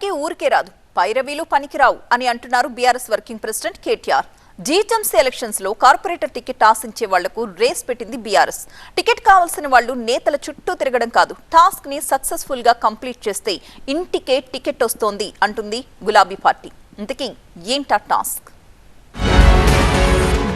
మైకే ఊరికే రాదు, పైరవీలు పనికిరావు అని అంటున్నారు BRS working president KTR. GHMC elections లో కార్పొరేటర్ టికెట్ ఆశించే వాళ్లకు రేస్ పెట్టింది బీఆర్ఎస్. టికెట్ కావాల్సిన వాళ్లు నేతల చుట్టూ తిరగడం కాదు, టాస్క్ ని సక్సెస్ఫుల్ గా కంప్లీట్ చేస్తే ఇంటికే టికెట్ వస్తోంది అంటుంది గులాబీ పార్టీ. ఇంతకీ ఏంటా టాస్క్?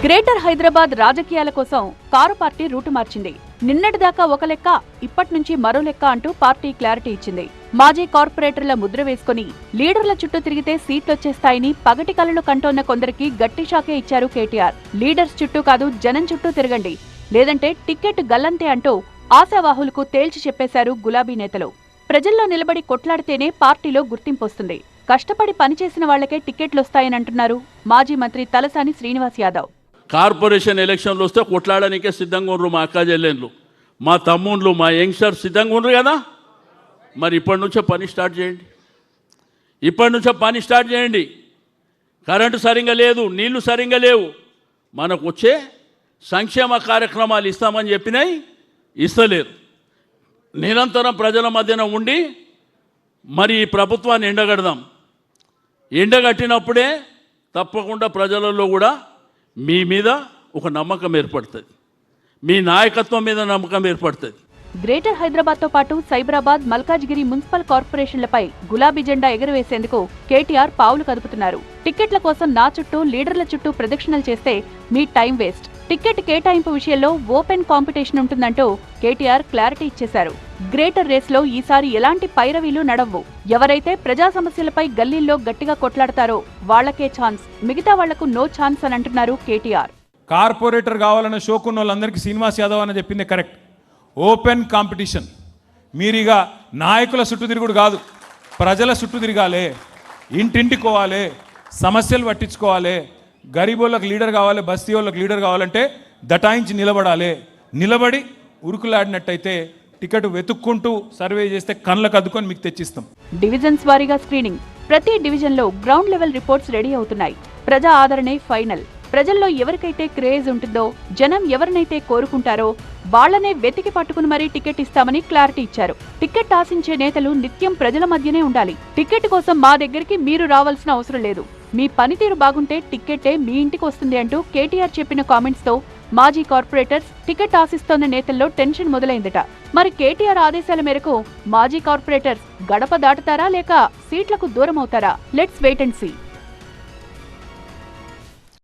గ్రేటర్ హైదరాబాద్ రాజకీయాల కోసం కారు పార్టీ రూటు మార్చింది. నిన్నటిదాకా ఒక లెక్క, ఇప్పటి నుంచి మరో లెక్క అంటూ పార్టీ క్లారిటీ ఇచ్చింది. మాజీ కార్పొరేటర్ల ముద్ర వేసుకుని లీడర్ల చుట్టూ తిరిగితే సీట్లొచ్చేస్తాయని పగటి కలలు కంటోన్న కొందరికి గట్టి షాకే ఇచ్చారు కేటీఆర్. లీడర్స్ చుట్టూ కాదు, జనం చుట్టూ తిరగండి, లేదంటే టికెట్ గల్లంతే అంటూ ఆశావాహులకు తేల్చి చెప్పేశారు గులాబీ నేతలు. ప్రజల్లో నిలబడి కొట్లాడితేనే పార్టీలో గుర్తింపు వస్తుంది, కష్టపడి పనిచేసిన వాళ్లకే టికెట్లొస్తాయని అంటున్నారు మాజీ మంత్రి తలసాని శ్రీనివాస్ యాదవ్. కార్పొరేషన్ ఎలక్షన్లు వస్తే కొట్లాడడానికే సిద్ధంగా ఉండరు మా అక్క చెల్లెళ్ళు, మా తమ్ముళ్ళు, మా యంగ్స్టర్స్ సిద్ధంగా ఉండరు కదా. మరి ఇప్పటి నుంచో పని స్టార్ట్ చేయండి. కరెంటు సరిగ్గా లేదు, నీళ్లు సరిగ్గా లేవు. మనకు వచ్చే సంక్షేమ కార్యక్రమాలు ఇస్తామని చెప్పినాయి, ఇస్తలేరు. నిరంతరం ప్రజల మధ్యన ఉండి మరి ఈ ప్రభుత్వాన్ని ఎండగడదాం. ఎండగట్టినప్పుడే తప్పకుండా ప్రజలలో కూడా మీ మీద ఒక నమ్మకం ఏర్పడుతుంది, మీ నాయకత్వం మీద నమ్మకం ఏర్పడుతుంది. గ్రేటర్ హైదరాబాద్ తో పాటు సైబరాబాద్, మల్కాజ్గిరి మున్సిపల్ కార్పొరేషన్లపై గులాబీ జెండా ఎగురవేసేందుకు కేటీఆర్ పావులు కదుపుతున్నారు. టికెట్ల కోసం నా చుట్టూ, లీడర్ల చుట్టూ ప్రదక్షిణలు చేస్తే మీ టైం వేస్ట్. టికెట్ కేటాయింపు విషయంలో ఓపెన్ కాంపిటీషన్ ఉంటుందంటూ కేటీఆర్ క్లారిటీ ఇచ్చేశారు. గ్రేటర్ రేస్ లో ఈసారి ఎలాంటి పైరవీలు నడవ్వు. ఎవరైతే ప్రజా సమస్యలపై గల్లీల్లో గట్టిగా కొట్లాడతారో వాళ్లకే ఛాన్స్, మిగతా వాళ్లకు నో ఛాన్స్ అని అంటున్నారు కేటీఆర్. కార్పొరేటర్ కావాలన్న షోకున్న వాళ్ళందరికీ శ్రీనివాస్ యాదవ్ అని చెప్పింది కరెక్ట్. Open competition. మీరిగా నాయకుల చుట్టూ తిరుగుడు కాదు, ప్రజల చుట్టూ తిరగాలి, ఇంటింటికోవాలి, సమస్యలు పట్టించుకోవాలి. గరీబోళ్ళకి లీడర్ కావాలి, బస్తీ వాళ్ళకి లీడర్ కావాలంటే దటాయించి నిలబడాలి. నిలబడి ఉరుకులాడినట్టయితే టికెట్ వెతుక్కుంటూ సర్వే చేస్తే కళ్ళకు అద్దుకొని మీకు తెచ్చిస్తాం. డివిజన్స్ వారీగా స్క్రీనింగ్. ప్రతి డివిజన్లో గ్రౌండ్ లెవెల్ రిపోర్ట్స్ రెడీ అవుతున్నాయి. ప్రజా ఆదరణే ఫైనల్. ప్రజల్లో ఎవరికైతే క్రేజ్ ఉంటుందో, జనం ఎవరినైతే కోరుకుంటారో వాళ్లనే వెతికి పట్టుకుని మరీ టికెట్ ఇస్తామని క్లారిటీ ఇచ్చారు. టికెట్ ఆశించే నేతలు నిత్యం ప్రజల మధ్యనే ఉండాలి. టికెట్ కోసం మా దగ్గరికి మీరు రావాల్సిన అవసరం లేదు, మీ పనితీరు బాగుంటే టికెట్టే మీ ఇంటికి వస్తుంది అంటూ కేటీఆర్ చెప్పిన కామెంట్స్ తో మాజీ కార్పొరేటర్స్, టికెట్ ఆశిస్తోన్న నేతల్లో టెన్షన్ మొదలైందట. మరి కేటీఆర్ ఆదేశాల మేరకు మాజీ కార్పొరేటర్స్ గడప దాటుతారా లేక సీట్లకు దూరం అవుతారా? Let's wait and see.